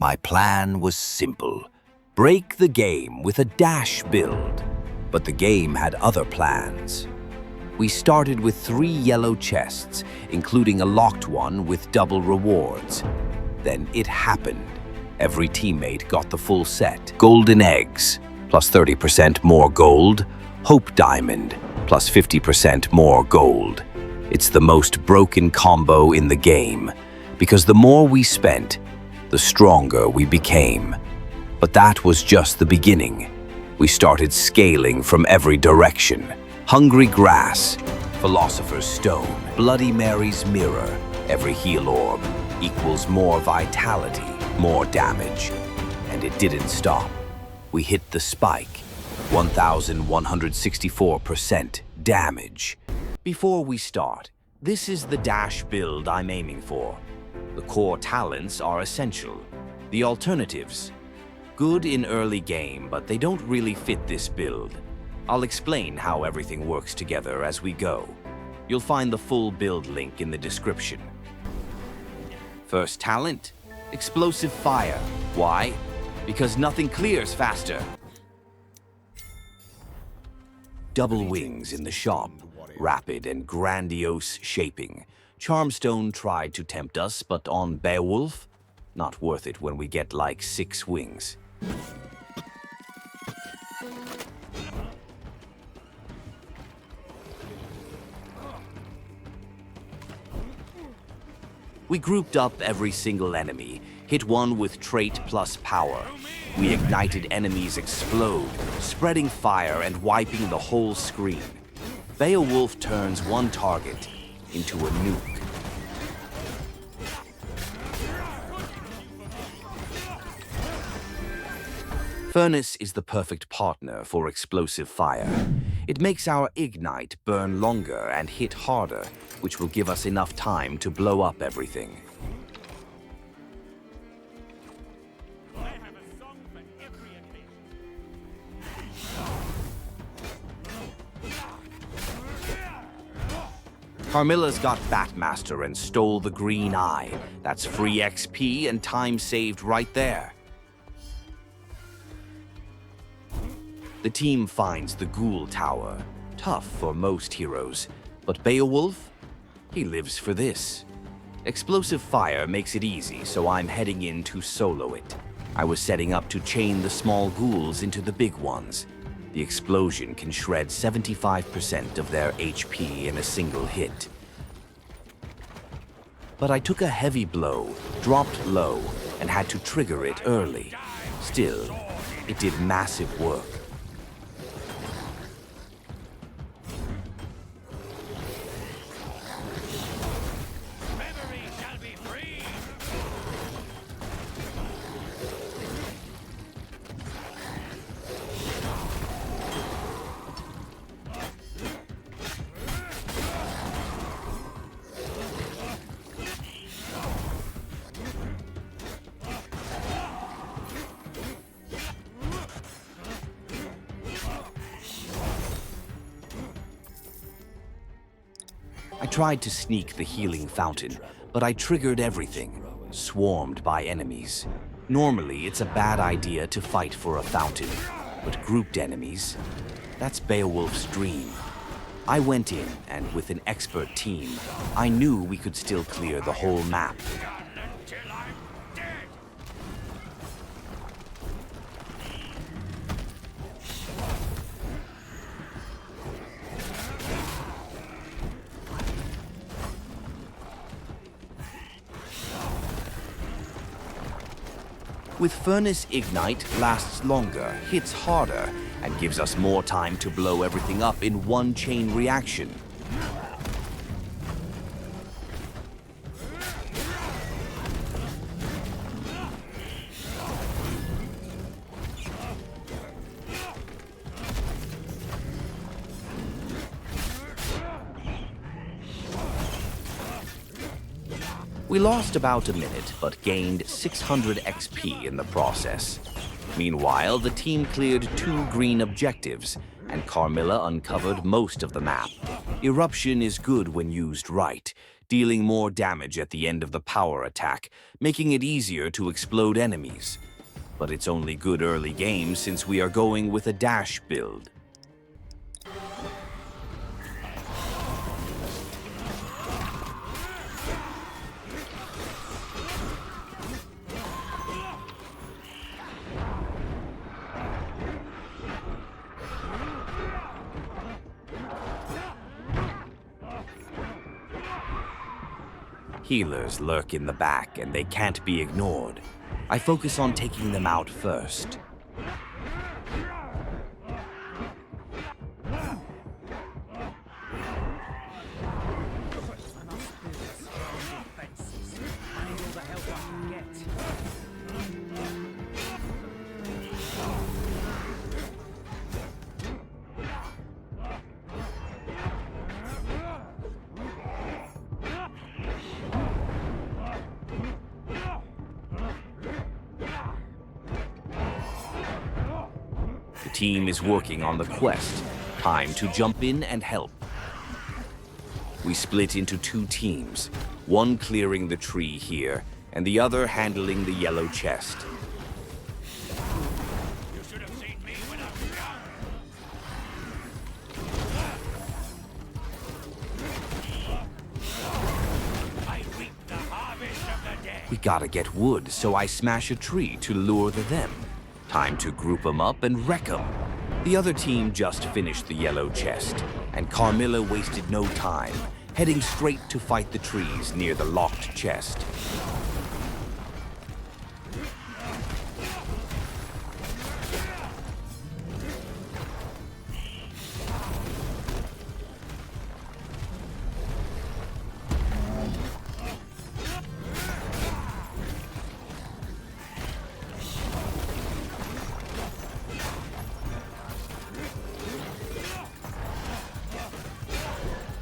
My plan was simple. Break the game with a dash build. But the game had other plans. We started with 3 yellow chests, including a locked one with double rewards. Then it happened. Every teammate got the full set. Golden eggs, plus 30% more gold. Hope diamond, plus 50% more gold. It's the most broken combo in the game, because the more we spent, the stronger we became. But that was just the beginning. We started scaling from every direction. Hungry grass, Philosopher's stone, Bloody Mary's mirror. Every heal orb equals more vitality, more damage. And it didn't stop. We hit the spike, 1,164% damage. Before we start, this is the dash build I'm aiming for. The core talents are essential. The alternatives, good in early game, but they don't really fit this build. I'll explain how everything works together as we go. You'll find the full build link in the description. First talent, explosive fire. Why? Because nothing clears faster. Double wings in the shop, rapid and grandiose shaping. Charmstone tried to tempt us, but on Beowulf, not worth it when we get like 6 wings. We grouped up every single enemy, hit one with trait plus power. We ignited enemies explode, spreading fire and wiping the whole screen. Beowulf turns one target into a nuke. Furnace is the perfect partner for explosive fire. It makes our ignite burn longer and hit harder, which will give us enough time to blow up everything. Carmilla's got Batmaster and stole the green eye. That's free XP and time saved right there. The team finds the Ghoul Tower. Tough for most heroes. But Beowulf? He lives for this. Explosive fire makes it easy, so I'm heading in to solo it. I was setting up to chain the small ghouls into the big ones. The explosion can shred 75% of their HP in a single hit. But I took a heavy blow, dropped low, and had to trigger it early. Still, it did massive work. I tried to sneak the healing fountain, but I triggered everything, swarmed by enemies. Normally, it's a bad idea to fight for a fountain, but grouped enemies, that's Beowulf's dream. I went in, and with an expert team, I knew we could still clear the whole map. With Furnace Ignite lasts longer, hits harder, and gives us more time to blow everything up in one chain reaction. We lost about a minute, but gained 600 XP in the process. Meanwhile, the team cleared 2 green objectives, and Carmilla uncovered most of the map. Eruption is good when used right. dealing more damage at the end of the power attack, making it easier to explode enemies. But it's only good early game since we are going with a dash build. Healers lurk in the back and they can't be ignored. I focus on taking them out first. The team is working on the quest. Time to jump in and help. We split into two teams, one clearing the tree here, and the other handling the yellow chest. You should have seen me when I was young. I reap the harvest of the dead. We gotta get wood, so I smash a tree to lure them. Time to group them up and wreck them. The other team just finished the yellow chest, and Carmilla wasted no time, heading straight to fight the trees near the locked chest.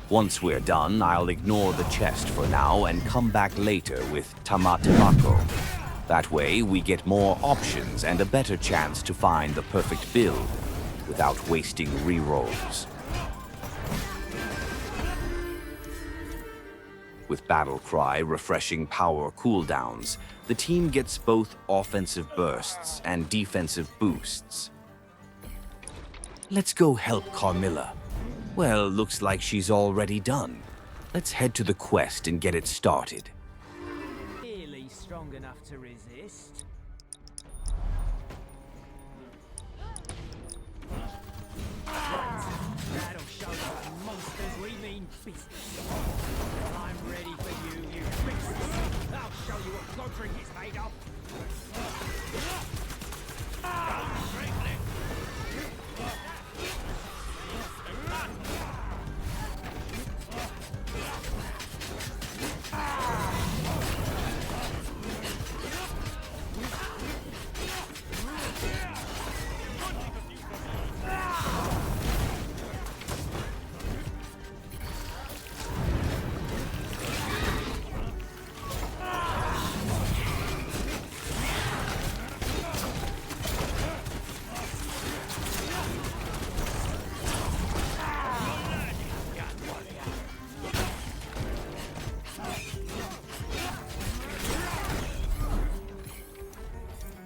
Once we're done, I'll ignore the chest for now and come back later with Tamatibako. That way, we get more options and a better chance to find the perfect build without wasting rerolls. With Battle Cry refreshing power cooldowns, the team gets both offensive bursts and defensive boosts. Let's go help Carmilla. Well, looks like she's already done. Let's head to the quest and get it started. Really strong enough to resist? Right, that'll show what monsters we mean beasts. I'm ready for you, you beasts. I'll show you what Godric is made of.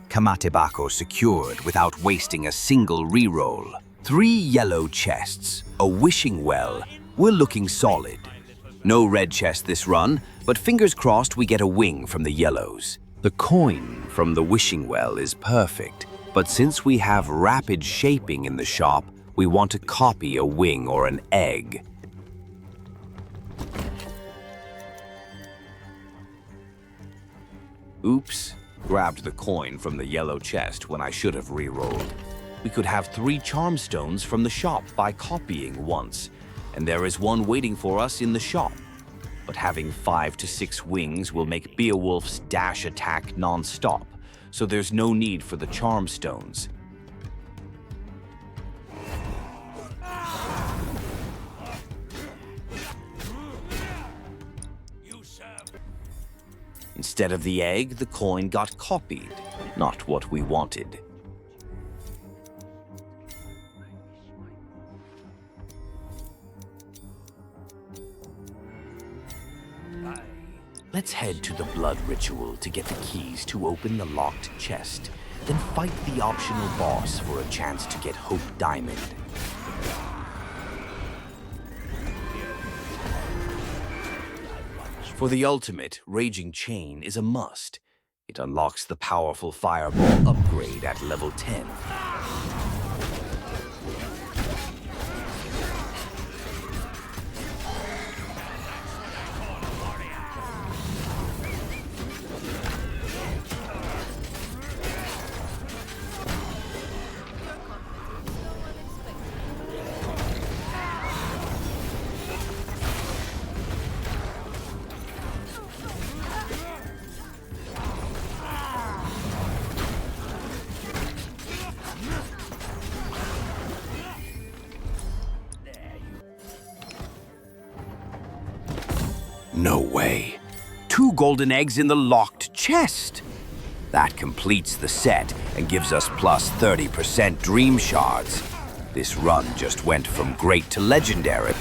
Kamatibako secured without wasting a single reroll. 3 yellow chests, a wishing well. We're looking solid. No red chest this run, but fingers crossed we get a wing from the yellows. The coin from the wishing well is perfect, but since we have rapid shaping in the shop, we want to copy a wing or an egg. Oops. Grabbed the coin from the yellow chest when I should have re-rolled. We could have 3 charm stones from the shop by copying once, and there is one waiting for us in the shop. But having 5 to 6 wings will make Beowulf's dash attack non-stop, so there's no need for the charm stones. Instead of the egg, the coin got copied. Not what we wanted. Let's head to the blood ritual to get the keys to open the locked chest, then fight the optional boss for a chance to get Hope Diamond. For the ultimate, Raging Chain is a must. It unlocks the powerful Fireball upgrade at level 10. No way. 2 golden eggs in the locked chest. That completes the set and gives us plus 30% dream shards. This run just went from great to legendary.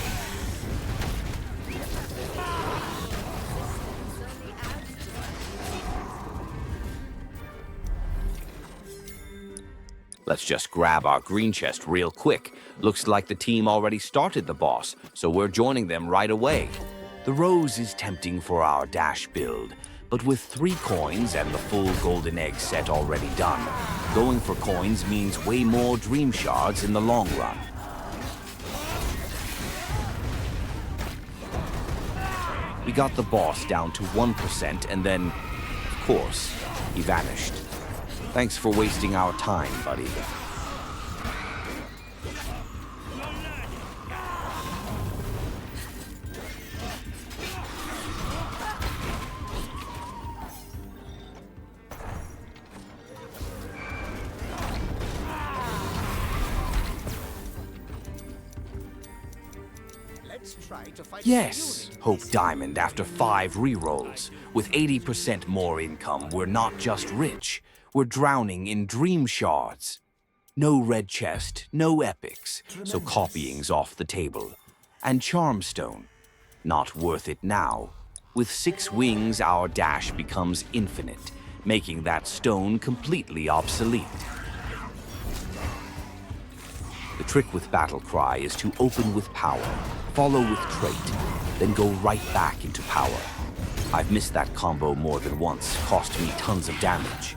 Let's just grab our green chest real quick. Looks like the team already started the boss, so we're joining them right away. The rose is tempting for our dash build, but with 3 coins and the full golden egg set already done, going for coins means way more dream shards in the long run. We got the boss down to 1% and then, of course, he vanished. Thanks for wasting our time, buddy. Yes, Hope Diamond after 5 rerolls. With 80% more income, we're not just rich, we're drowning in dream shards. No red chest, no epics, so copying's off the table. And Charmstone, not worth it now. With 6 wings, our dash becomes infinite, making that stone completely obsolete. The trick with Battle Cry is to open with power, follow with trait, then go right back into power. I've missed that combo more than once, cost me tons of damage.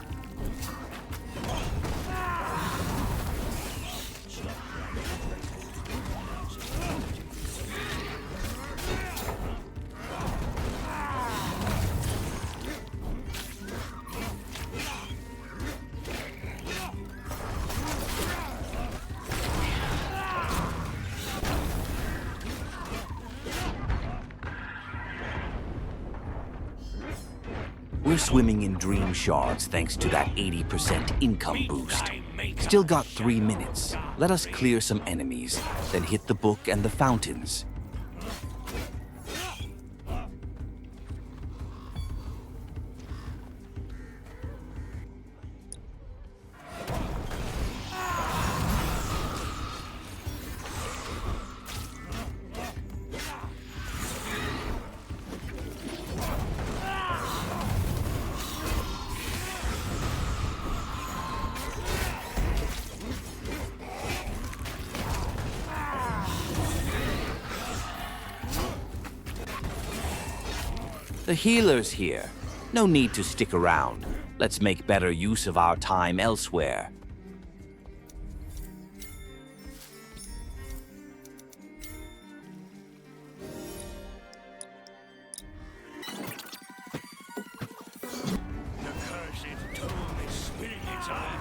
We're swimming in dream shards thanks to that 80% income boost. Still got 3 minutes. Let us clear some enemies, then hit the book and the fountains. The healer's here. No need to stick around. Let's make better use of our time elsewhere. The cursed tomb is spilling its eye.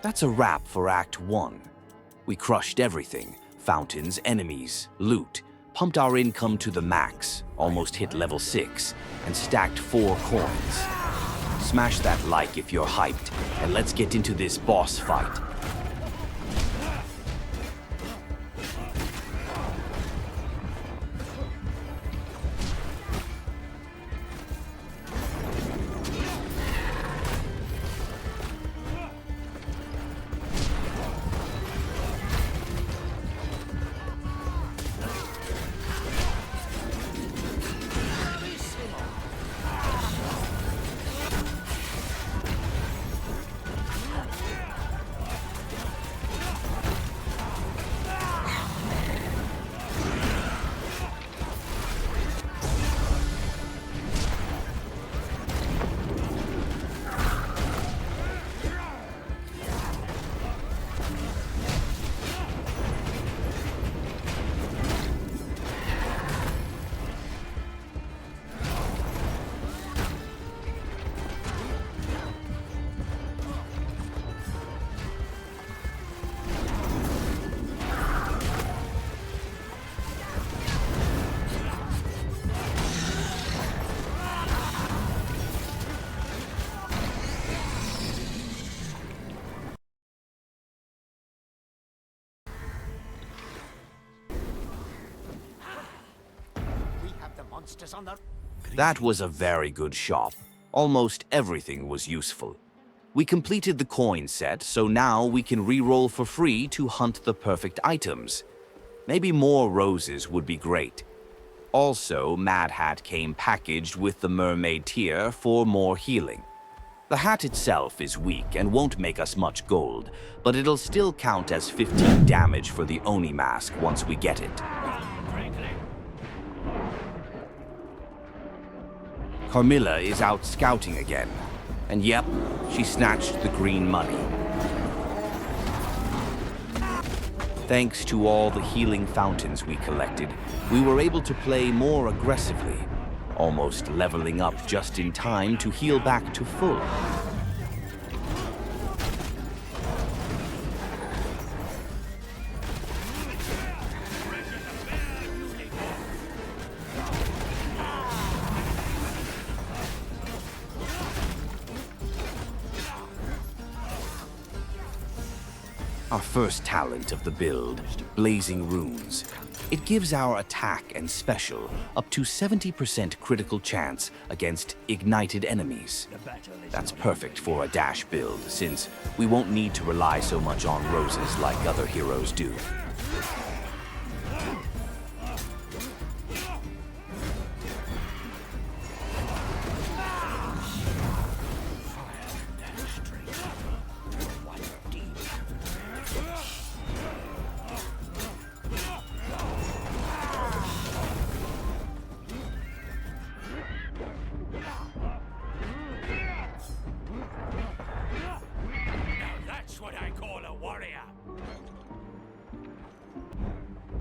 That's a wrap for Act 1. We crushed everything: fountains, enemies, loot, pumped our income to the max, almost hit level 6, and stacked 4 coins. Smash that like if you're hyped, and let's get into this boss fight. Monsters on the... That was a very good shop. Almost everything was useful. We completed the coin set, so now we can re-roll for free to hunt the perfect items. Maybe more roses would be great. Also, Mad Hat came packaged with the mermaid tier for more healing. The hat itself is weak and won't make us much gold, but it'll still count as 15 damage for the Oni mask once we get it. Carmilla is out scouting again. And yep, she snatched the green money. Thanks to all the healing fountains we collected, we were able to play more aggressively, almost leveling up just in time to heal back to full. Our first talent of the build, Blazing Runes. It gives our attack and special up to 70% critical chance against ignited enemies. That's perfect for a dash build, since we won't need to rely so much on roses like other heroes do.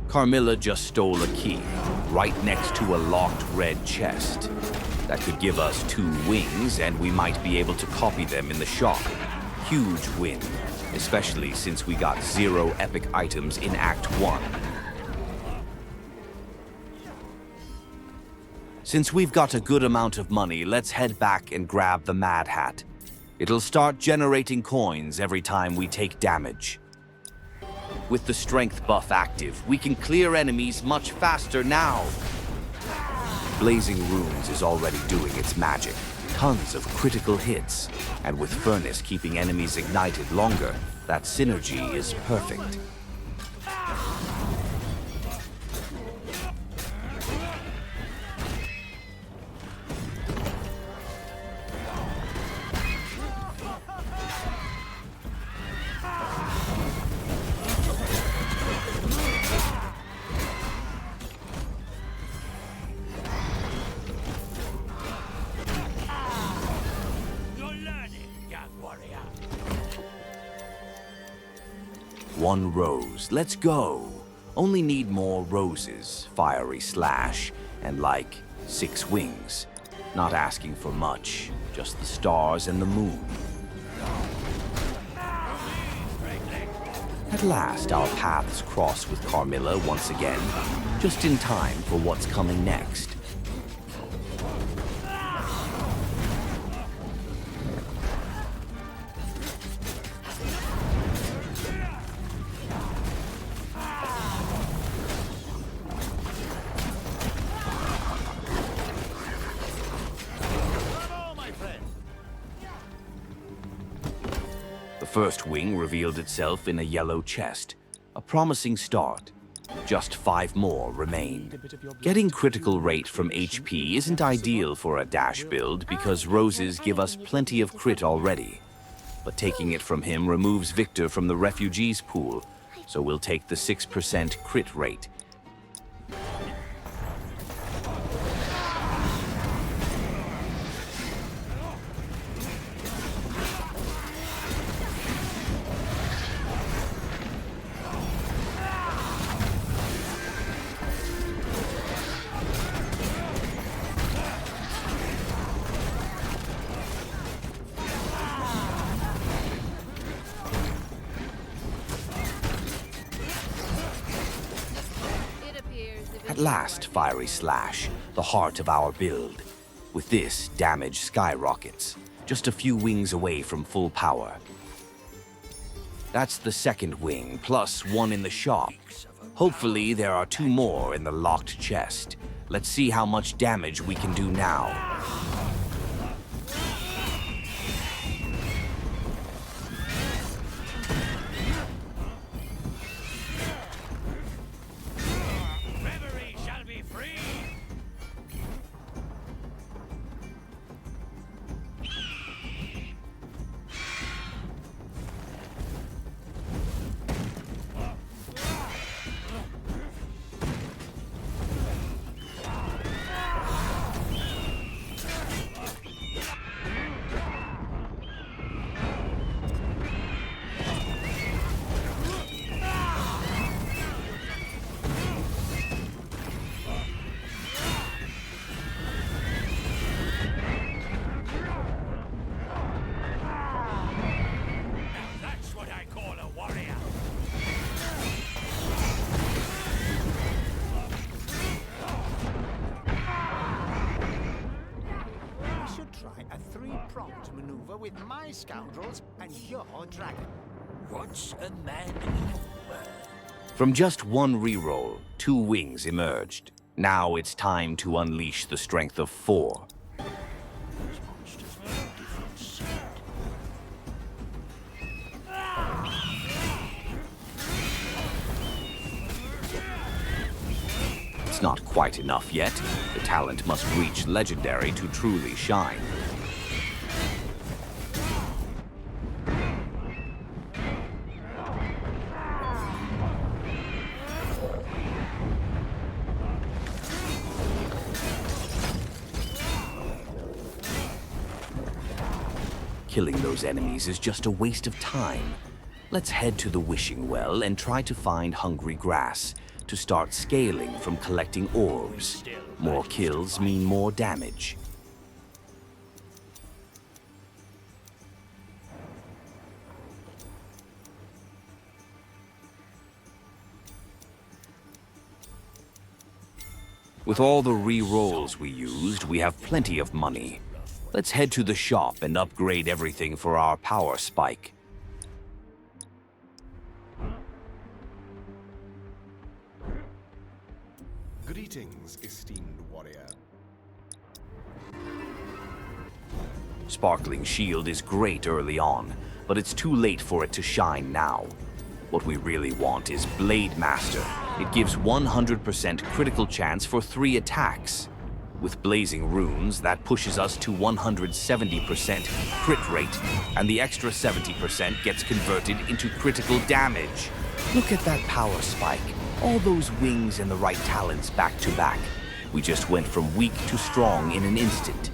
Carmilla just stole a key, right next to a locked red chest. That could give us 2 wings, and we might be able to copy them in the shop. Huge win, especially since we got 0 epic items in Act 1. Since we've got a good amount of money, let's head back and grab the Mad Hat. It'll start generating coins every time we take damage. With the strength buff active, we can clear enemies much faster now. Blazing Runes is already doing its magic. Tons of critical hits. And with Furnace keeping enemies ignited longer, that synergy is perfect. One rose, let's go. Only need more roses, Firey Slash, and like 6 wings. Not asking for much, just the stars and the moon. At last, our paths cross with Carmilla once again, just in time for what's coming next. The first wing revealed itself in a yellow chest, a promising start. Just 5 more remain. Getting critical rate from HP isn't ideal for a dash build because roses give us plenty of crit already. But taking it from him removes Victor from the refugees pool, so we'll take the 6% crit rate. At last, Firey Slash, the heart of our build. With this, damage skyrockets, just a few wings away from full power. That's the second wing, plus 1 in the shop. Hopefully there are 2 more in the locked chest. Let's see how much damage we can do now. With my scoundrels and your dragon. What's a man maneuver? From just 1 reroll, 2 wings emerged. Now it's time to unleash the strength of 4. These monsters have a different scent. It's not quite enough yet. The talent must reach legendary to truly shine. Killing those enemies is just a waste of time. Let's head to the wishing well and try to find hungry grass to start scaling from collecting orbs. More kills mean more damage. With all the re-rolls we used, we have plenty of money. Let's head to the shop and upgrade everything for our power spike. Greetings, esteemed warrior. Sparkling Shield is great early on, but it's too late for it to shine now. What we really want is Blade Master. It gives 100% critical chance for 3 attacks. With Blazing Runes, that pushes us to 170% crit rate, and the extra 70% gets converted into critical damage. Look at that power spike. All those wings and the right talents back to back. We just went from weak to strong in an instant.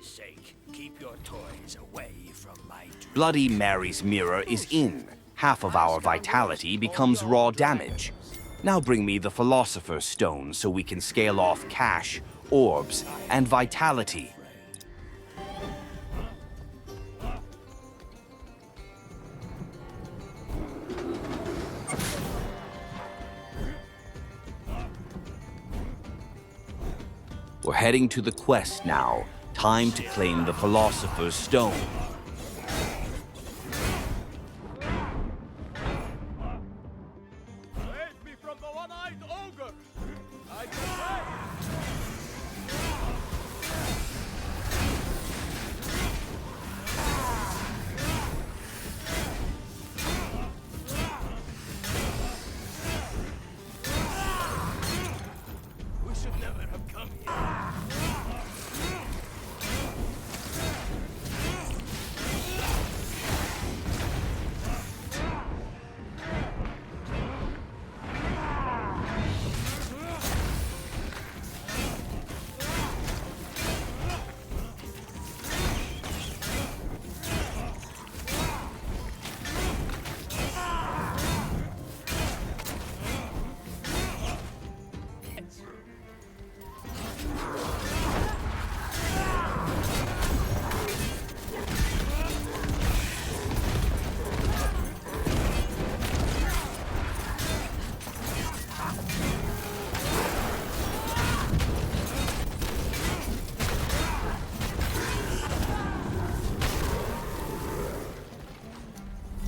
pity's sake, keep your toys away from my Bloody Mary's mirror is in. Half of our vitality becomes raw damage. Now bring me the Philosopher's Stone so we can scale off cash, orbs, and vitality. We're heading to the quest now. Time to claim the Philosopher's Stone. Save me from the one-eyed ogre! I can We should never have come here.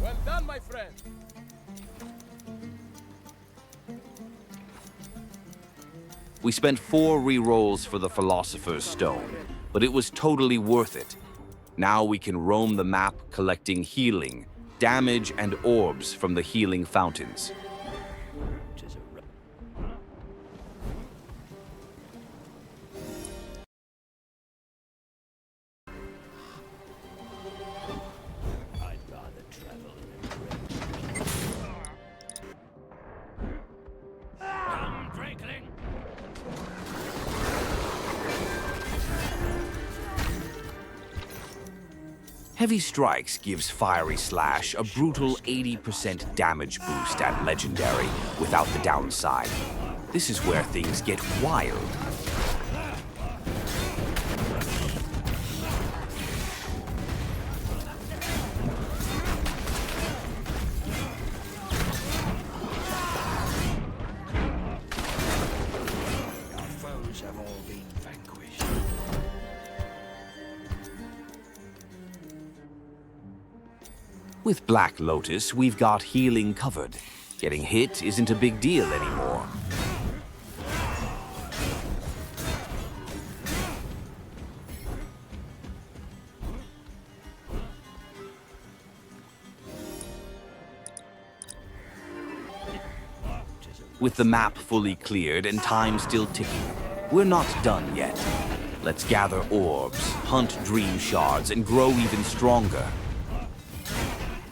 Well done, my friend. We spent 4 rerolls for the Philosopher's Stone, but it was totally worth it. Now we can roam the map collecting healing, damage, and orbs from the healing fountains. I'd rather travel in a bridge. Come, Drakeling! Heavy Strikes gives Firey Slash a brutal 80% damage boost at Legendary without the downside. This is where things get wild. Our foes have all been vanquished. With Black Lotus, we've got healing covered. Getting hit isn't a big deal anymore. With the map fully cleared and time still ticking, we're not done yet. Let's gather orbs, hunt dream shards, and grow even stronger.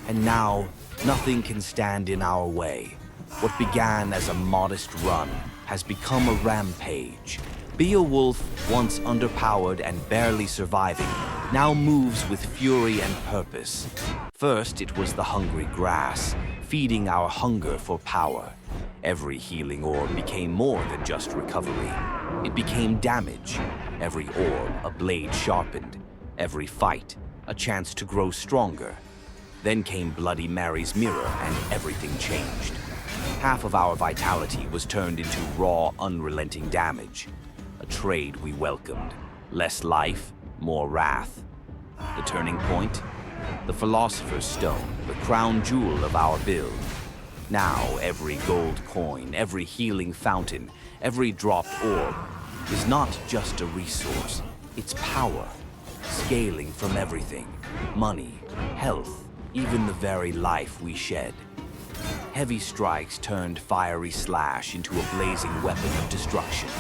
And now, nothing can stand in our way. What began as a modest run has become a rampage. Beowulf, once underpowered and barely surviving, now moves with fury and purpose. First, it was the hungry grass, feeding our hunger for power. Every healing orb became more than just recovery. It became damage. Every orb, a blade sharpened. Every fight, a chance to grow stronger. Then came Bloody Mary's mirror, and everything changed. Half of our vitality was turned into raw, unrelenting damage. A trade we welcomed. Less life, more wrath. The turning point? The Philosopher's Stone, the crown jewel of our build. Now, every gold coin, every healing fountain, every dropped orb is not just a resource. It's power, scaling from everything. Money, health, even the very life we shed. Heavy Strikes turned Firey Slash into a blazing weapon of destruction.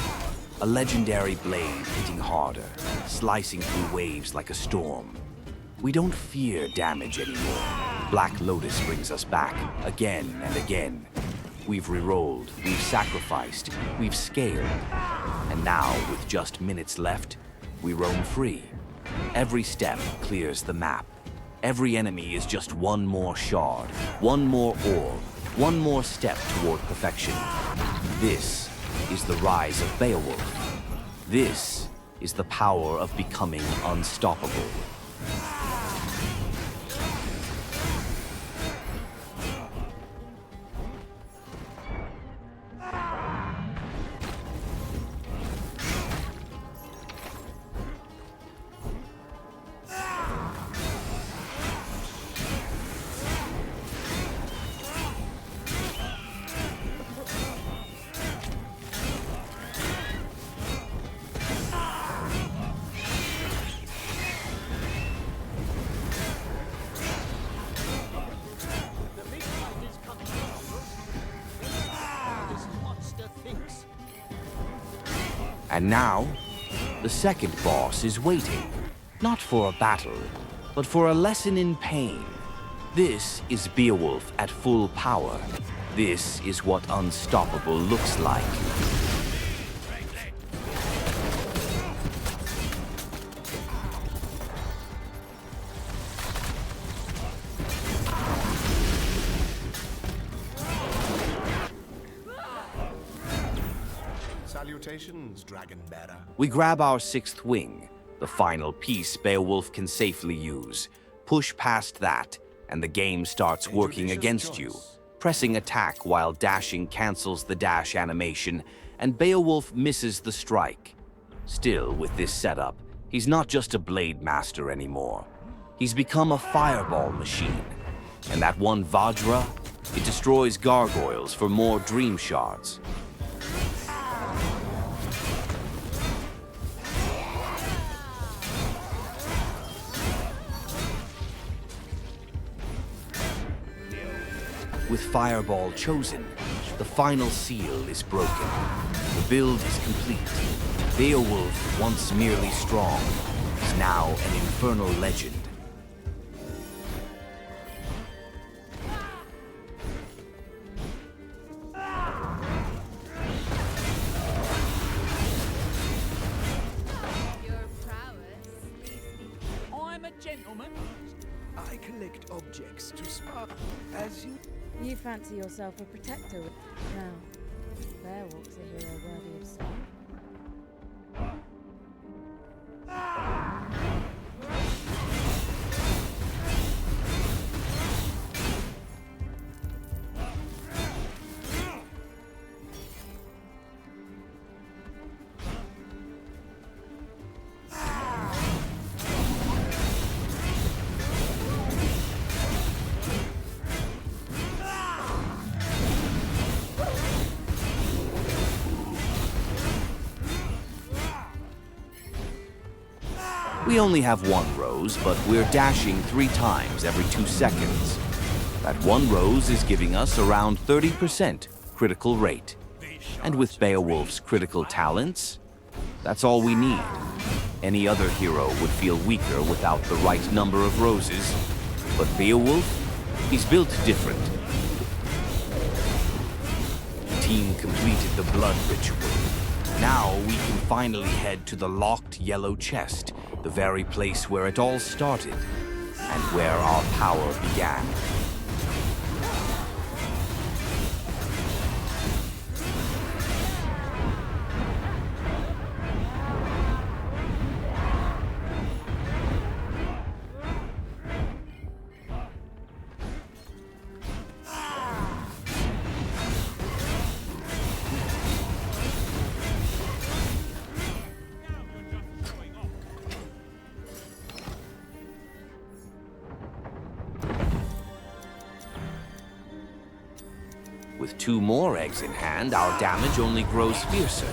A legendary blade hitting harder, slicing through waves like a storm. We don't fear damage anymore. Black Lotus brings us back, again and again. We've rerolled, we've sacrificed, we've scaled. And now, with just minutes left, we roam free. Every step clears the map. Every enemy is just one more shard, one more orb, one more step toward perfection. This is the rise of Beowulf. This is the power of becoming unstoppable. The big fight is coming. This monster thinks. And now, the second boss is waiting, not for a battle, but for a lesson in pain. This is Beowulf at full power. This is what unstoppable looks like. Salutations, Dragon Bearer. We grab our sixth wing, the final piece Beowulf can safely use. Push past that, and the game starts working against you. Pressing attack while dashing cancels the dash animation, and Beowulf misses the strike. Still, with this setup, he's not just a blade master anymore. He's become a fireball machine. And that one Vajra, it destroys gargoyles for more dream shards. With Fireball chosen, the final seal is broken. The build is complete. Beowulf, once merely strong, is now an infernal legend. Your prowess leaves me. I'm a gentleman. I collect objects to spark as you. You fancy yourself a protector. Now, there walks a hero worthy of song. We only have one rose, but we're dashing 3 times every 2 seconds. That one rose is giving us around 30% critical rate. And with Beowulf's critical talents, that's all we need. Any other hero would feel weaker without the right number of roses. But Beowulf, he's built different. The team completed the blood ritual. Now we can finally head to the locked yellow chest, the very place where it all started, and where our power began. With 2 more eggs in hand, our damage only grows fiercer.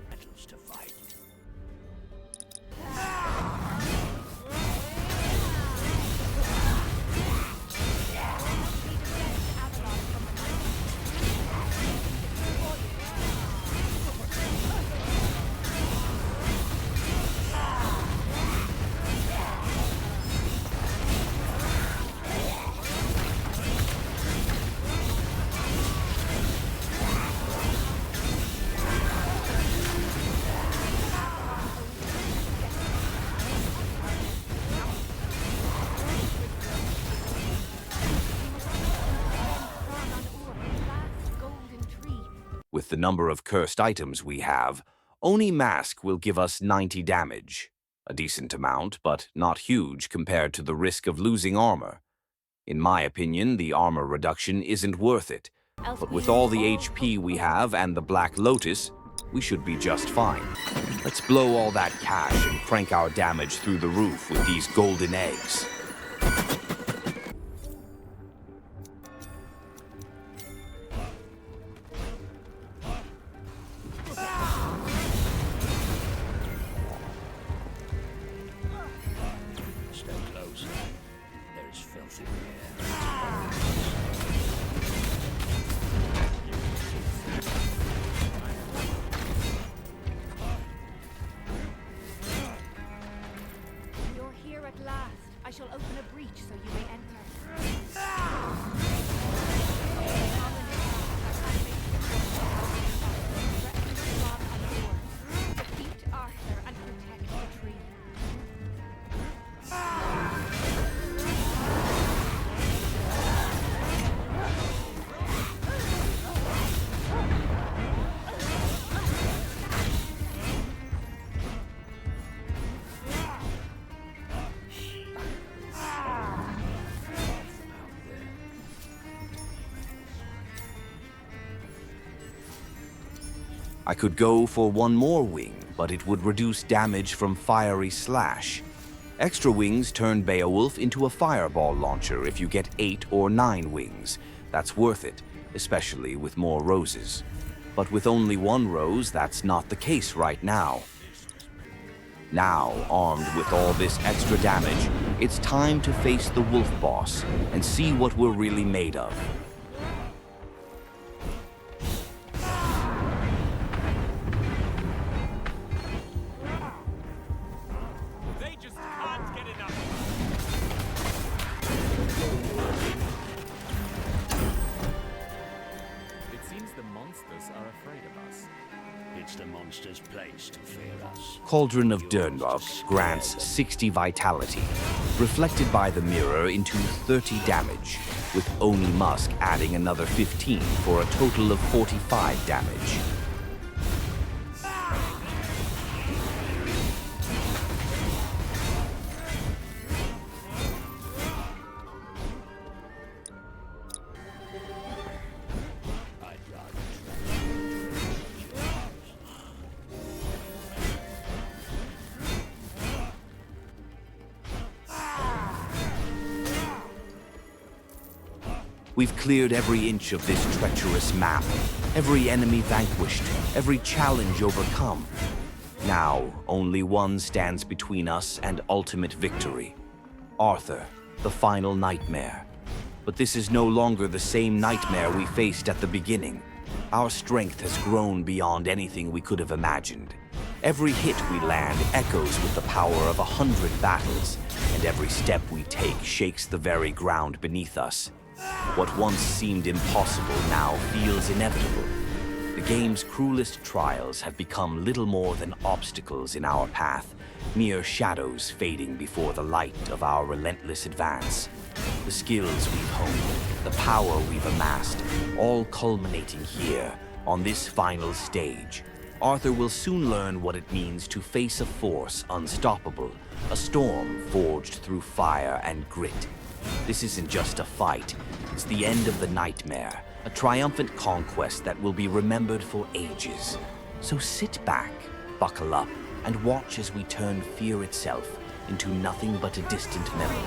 Battles to fight. With the number of cursed items we have, Oni Mask will give us 90 damage. A decent amount, but not huge compared to the risk of losing armor. In my opinion, the armor reduction isn't worth it, but with all the HP we have and the Black Lotus, we should be just fine. Let's blow all that cash and crank our damage through the roof with these golden eggs. Stay close. There is filth in here. You're here at last. I shall open a breach so you may enter. Defeat Arthur and protect the tree. I could go for one more wing, but it would reduce damage from Firey Slash. Extra wings turn Beowulf into a fireball launcher if you get 8 or 9 wings. That's worth it, especially with more roses. But with only one rose, that's not the case right now. Now, armed with all this extra damage, it's time to face the wolf boss and see what we're really made of. They just can't get enough. It seems the monsters are afraid of us. It's the monster's place to fear us. Cauldron of Dernlock grants 60 vitality, reflected by the mirror into 30 damage, with Oni Musk adding another 15 for a total of 45 damage. I'd rather We've cleared every inch of this treacherous map, every enemy vanquished, every challenge overcome. Now, only one stands between us and ultimate victory. Arthur, the final nightmare. But this is no longer the same nightmare we faced at the beginning. Our strength has grown beyond anything we could have imagined. Every hit we land echoes with the power of 100 battles, and every step we take shakes the very ground beneath us. What once seemed impossible now feels inevitable. The game's cruelest trials have become little more than obstacles in our path, mere shadows fading before the light of our relentless advance. The skills we've honed, the power we've amassed, all culminating here, on this final stage. Arthur will soon learn what it means to face a force unstoppable, a storm forged through fire and grit. This isn't just a fight, it's the end of the nightmare, a triumphant conquest that will be remembered for ages. So sit back, buckle up, and watch as we turn fear itself into nothing but a distant memory.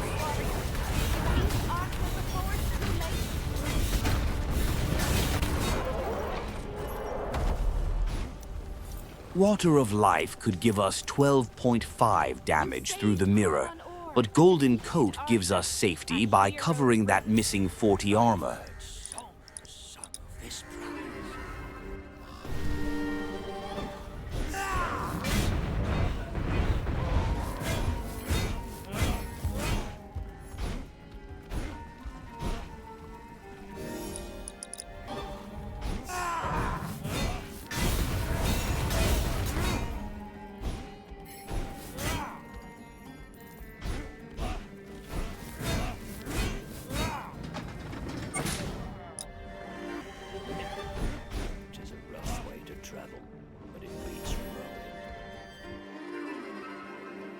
Water of Life could give us 12.5 damage through the mirror, but Golden Coat gives us safety by covering that missing 40 armor. son of this prize.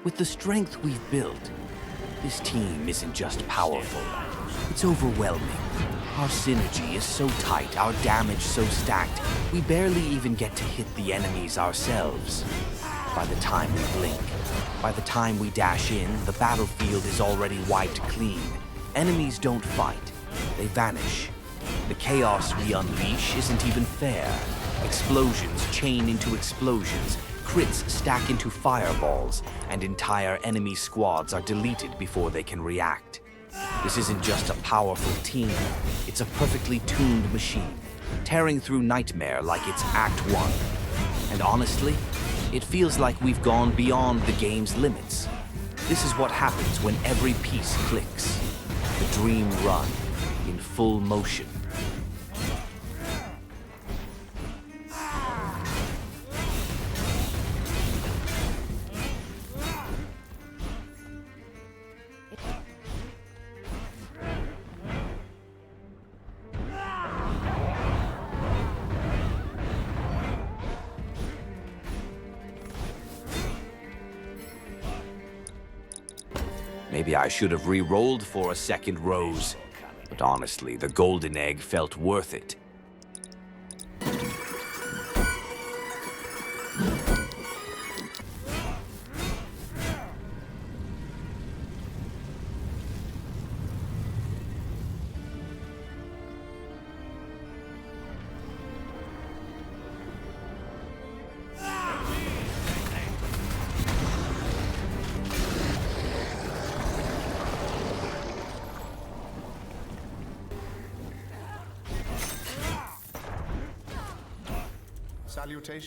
With the strength we've built, this team isn't just powerful, it's overwhelming. Our synergy is so tight, our damage so stacked, we barely even get to hit the enemies ourselves. By the time we blink, by the time we dash in, the battlefield is already wiped clean. Enemies don't fight, they vanish. The chaos we unleash isn't even fair. Explosions chain into explosions, crits stack into fireballs, and entire enemy squads are deleted before they can react. This isn't just a powerful team, it's a perfectly tuned machine, tearing through Nightmare like it's Act 1. And honestly, it feels like we've gone beyond the game's limits. This is what happens when every piece clicks. The dream run in full motion. Maybe I should have re-rolled for a second rose, but honestly, the golden egg felt worth it.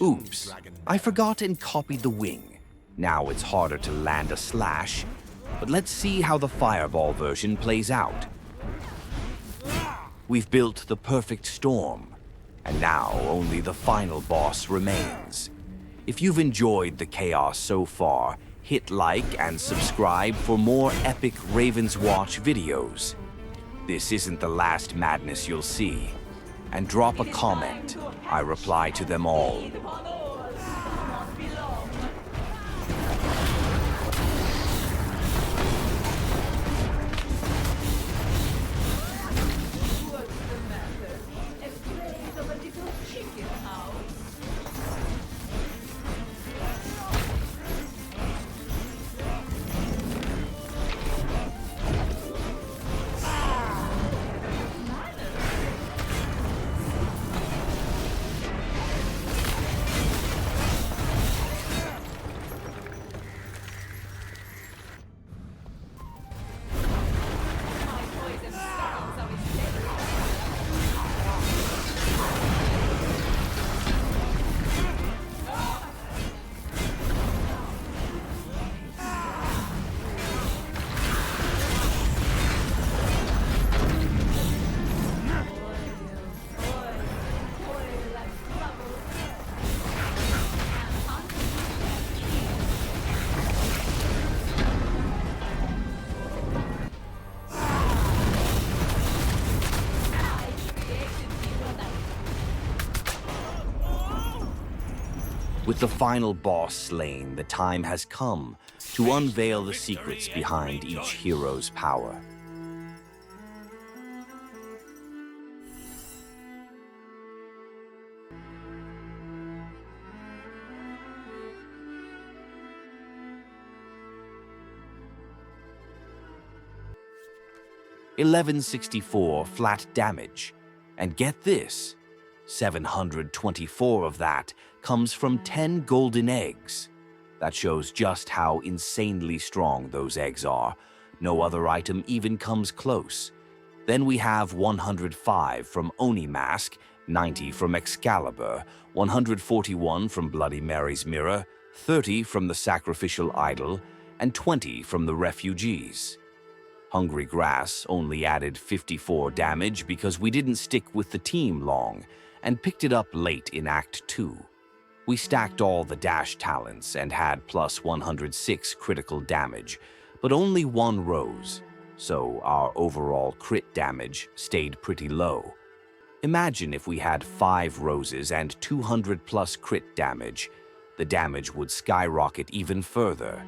Oops, Dragon I forgot and copied the wing. Now it's harder to land a slash, but let's see how the fireball version plays out. We've built the perfect storm, and now only the final boss remains. If you've enjoyed the chaos so far, hit like and subscribe for more epic Ravenswatch videos. This isn't the last madness you'll see. And drop a comment. I reply to them all. With the final boss slain, the time has come to unveil the secrets behind each hero's power. $1164 flat damage, and get this, 724 of that comes from 10 golden eggs. That shows just how insanely strong those eggs are. No other item even comes close. Then we have 105 from Oni Mask, 90 from Excalibur, 141 from Bloody Mary's Mirror, 30 from the Sacrificial Idol, and 20 from the Refugees. Hungry Grass only added 54 damage because we didn't stick with the team long, and picked it up late in Act 2. We stacked all the dash talents and had plus 106 critical damage, but only one rose, so our overall crit damage stayed pretty low. Imagine if we had 5 roses and 200 plus crit damage. The damage would skyrocket even further.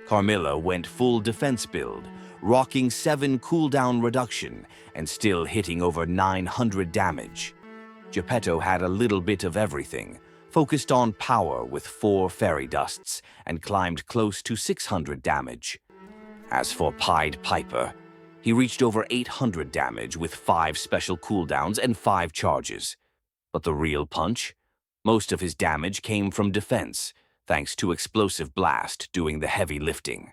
Carmilla went full defense build, rocking 7 cooldown reduction and still hitting over 900 damage. Geppetto had a little bit of everything, focused on power with 4 fairy dusts and climbed close to 600 damage. As for Pied Piper, he reached over 800 damage with 5 special cooldowns and 5 charges. But the real punch? Most of his damage came from defense, thanks to Explosive Blast doing the heavy lifting.